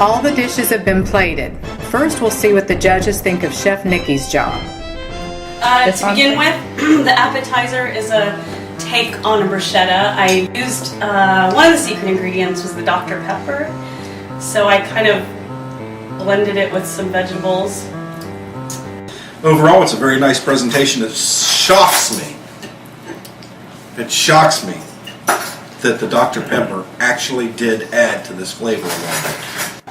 All the dishes have been plated. First, we'll see what the judges think of Chef Nikki's job. To begin with, the appetizer is a take on a bruschetta. I used, one of the secret ingredients was the Dr. Pepper. So I kind of blended it with some vegetables. Overall, it's a very nice presentation. It shocks me. It shocks me that the Dr. Pepper actually did add to this flavor a little bit.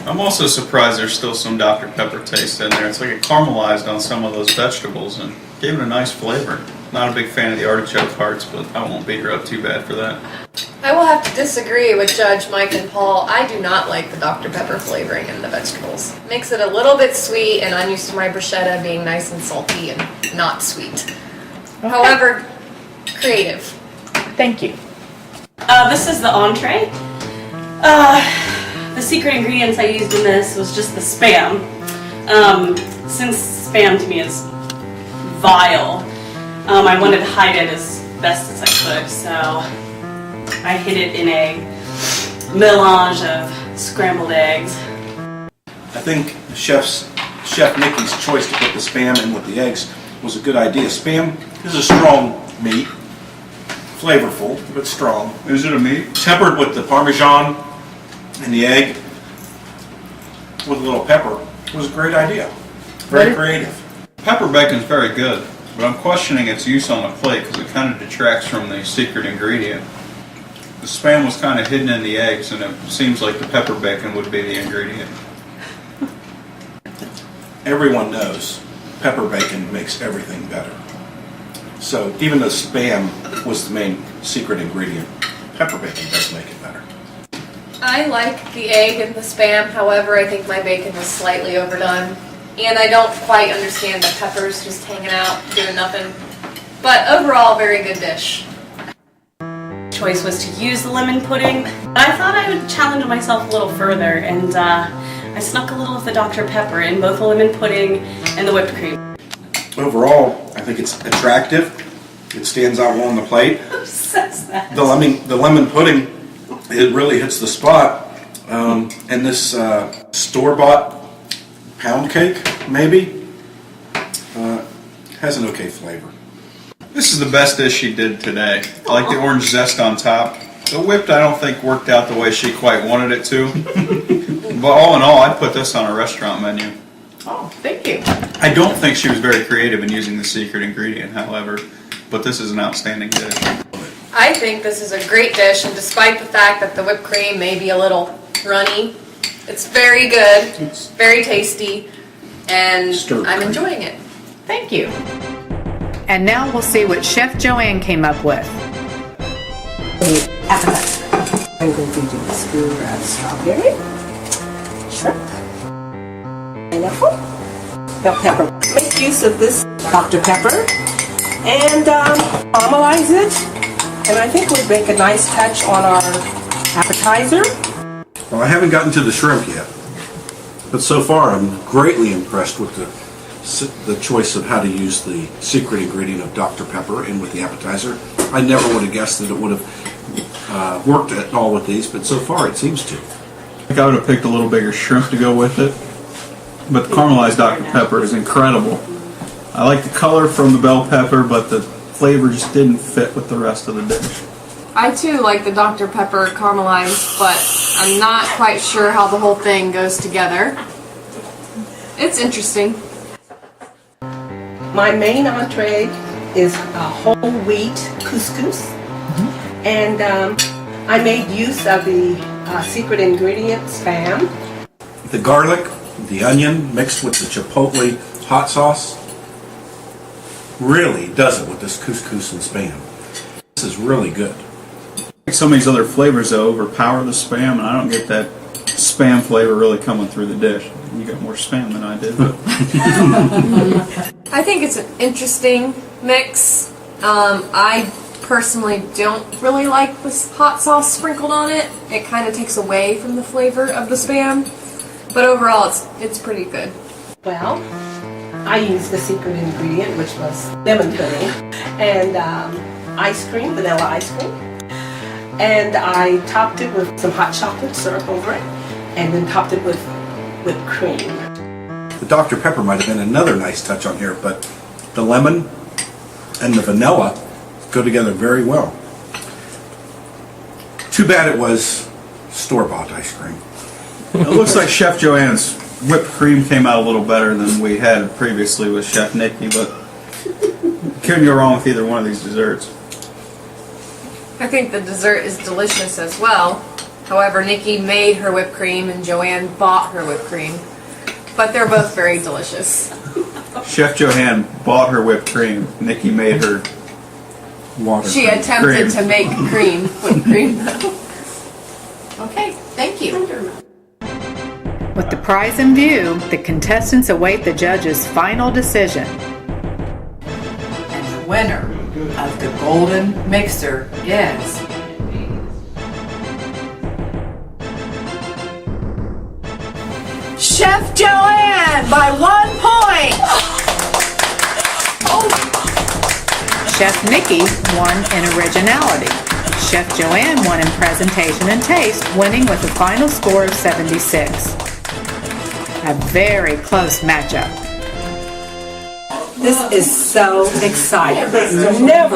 I'm also surprised there's still some Dr. Pepper taste in there. It's like it caramelized on some of those vegetables and gave it a nice flavor. Not a big fan of the artichoke parts, but I won't beat her up too bad for that. I will have to disagree with Judge Mike and Paul. I do not like the Dr. Pepper flavoring in the vegetables. Makes it a little bit sweet, and I'm used to my bruschetta being nice and salty and not sweet. Okay. However, creative. Thank you. This is the entree. The secret ingredients I used in this was just the Spam. Since Spam to me is vile, I wanted to hide it as best as I could, so I hid it in a melange of scrambled eggs. I think Chef Nikki's choice to put the Spam in with the eggs was a good idea. Spam is a strong meat, flavorful, but strong. Is it a meat? Tempered with the Parmesan and the egg with a little pepper was a great idea. Very creative. Pepper bacon's very good, but I'm questioning its use on a plate because it kind of detracts from the secret ingredient. The Spam was kind of hidden in the eggs, and it seems like the pepper bacon would be the ingredient. Everyone knows pepper bacon makes everything better. So even though Spam was the main secret ingredient, pepper bacon does make it better. I like the egg and the Spam, however, I think my bacon was slightly overdone. And I don't quite understand the peppers just hanging out, doing nothing. But overall, very good dish. Choice was to use the lemon pudding. I thought I would challenge myself a little further, and I snuck a little of the Dr. Pepper in both the lemon pudding and the whipped cream. Overall, I think it's attractive. It stands out well on the plate. Who says that? The lemon pudding, it really hits the spot. And this store-bought pound cake, maybe, has an okay flavor. This is the best dish she did today. I like the orange zest on top. The whipped I don't think worked out the way she quite wanted it to. But all in all, I'd put this on a restaurant menu. Oh, thank you. I don't think she was very creative in using the secret ingredient, however, but this is an outstanding dish. I think this is a great dish, and despite the fact that the whipped cream may be a little runny, it's very good, it's very tasty, and I'm enjoying it. Thank you. And now we'll see what Chef Joanne came up with. Appetizer. I'm going to do the skewer of strawberry, shrimp, pineapple, bell pepper. Make use of this Dr. Pepper and caramelize it. And I think we'd make a nice touch on our appetizer. Well, I haven't gotten to the shrimp yet, but so far I'm greatly impressed with the choice of how to use the secret ingredient of Dr. Pepper in with the appetizer. I never would have guessed that it would have worked at all with these, but so far it seems to. I think I would have picked a little bigger shrimp to go with it, but the caramelized Dr. Pepper is incredible. I like the color from the bell pepper, but the flavor just didn't fit with the rest of the dish. I too like the Dr. Pepper caramelized, but I'm not quite sure how the whole thing goes together. It's interesting. My main entree is a whole wheat couscous, and I made use of the secret ingredient Spam. The garlic, the onion mixed with the chipotle hot sauce really does it with this couscous and Spam. This is really good. Some of these other flavors though overpower the Spam, and I don't get that Spam flavor really coming through the dish. You got more Spam than I did. I think it's an interesting mix. I personally don't really like this hot sauce sprinkled on it. It kind of takes away from the flavor of the Spam, but overall it's pretty good. Well, I used the secret ingredient, which was lemon pudding, and ice cream, vanilla ice cream. And I topped it with some hot chocolate syrup over it, and then topped it with whipped cream. The Dr. Pepper might have been another nice touch on here, but the lemon and the vanilla go together very well. Too bad it was store-bought ice cream. It looks like Chef Joanne's whipped cream came out a little better than we had previously with Chef Nikki, but couldn't go wrong with either one of these desserts. I think the dessert is delicious as well. However, Nikki made her whipped cream and Joanne bought her whipped cream. But they're both very delicious. Chef Joanne bought her whipped cream. Nikki made her water. She cream. attempted to make cream, whipped cream. Okay, thank you. With the prize in view, the contestants await the judge's final decision. And the winner of the golden mixer is Chef Joanne by 1 point. Chef Nikki won in originality. Chef Joanne won in presentation and taste, winning with a final score of 76. A very close matchup. This is so exciting. Never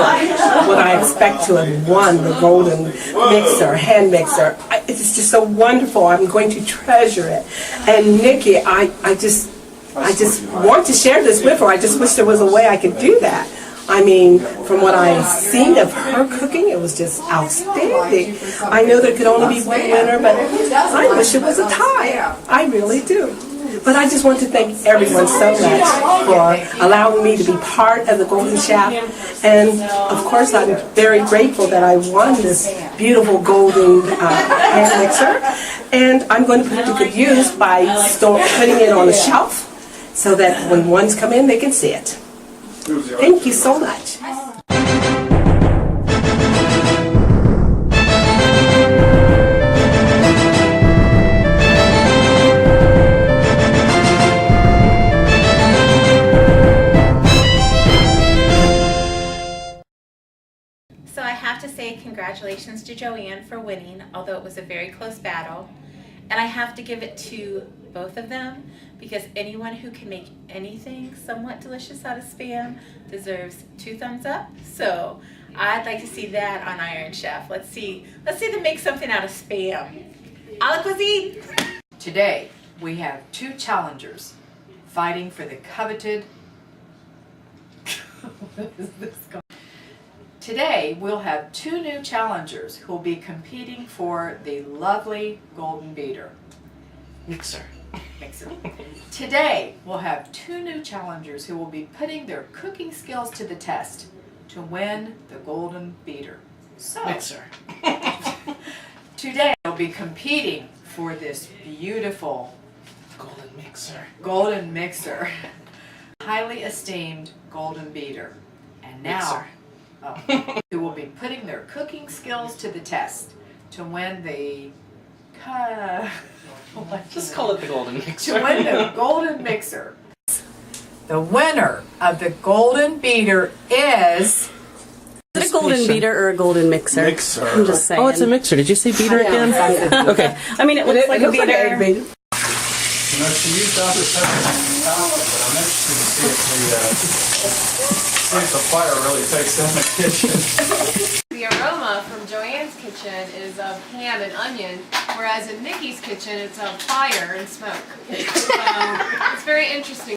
would I expect to have won the golden mixer, hand mixer. It's just so wonderful. I'm going to treasure it. And Nikki, I just want to share this with her. I just wish there was a way I could do that. I mean, from what I've seen of her cooking, it was just outstanding. I know there could only be one winner, but I wish it was a tie. I really do. But I just want to thank everyone so much for allowing me to be part of the Golden Chef. And of course, I'm very grateful that I won this beautiful golden hand mixer. And I'm going to put it to good use by putting it on a shelf so that when ones come in, they can see it. Thank you so much. So I have to say congratulations to Joanne for winning, although it was a very close battle. And I have to give it to both of them because anyone who can make anything somewhat delicious out of Spam deserves 2 thumbs up. So I'd like to see that on Iron Chef. Let's see them make something out of Spam. A la cuisine! Today we have 2 challengers fighting for the coveted. What is this going? Today we'll have 2 new challengers who will be competing for the lovely golden beater. Mixer. Today we'll have 2 new challengers who will be putting their cooking skills to the test to win the golden beater. So, today they'll be competing for this beautiful golden mixer, highly esteemed golden beater. And now, who will be putting their cooking skills to the test to win the Just call it the golden mixer. to win the golden mixer. The winner of the golden beater is Is it a golden beater or a golden mixer? Mixer. I'm just saying. Oh, it's a mixer. Did you say beater again? Okay. I mean, it looks like a beater. You know, she used Dr. Pepper's palette, but I'm interested to see if the fire really takes in the kitchen. The aroma from Joanne's kitchen is of ham and onion, whereas in Nikki's kitchen it's of fire and smoke. So it's very interesting.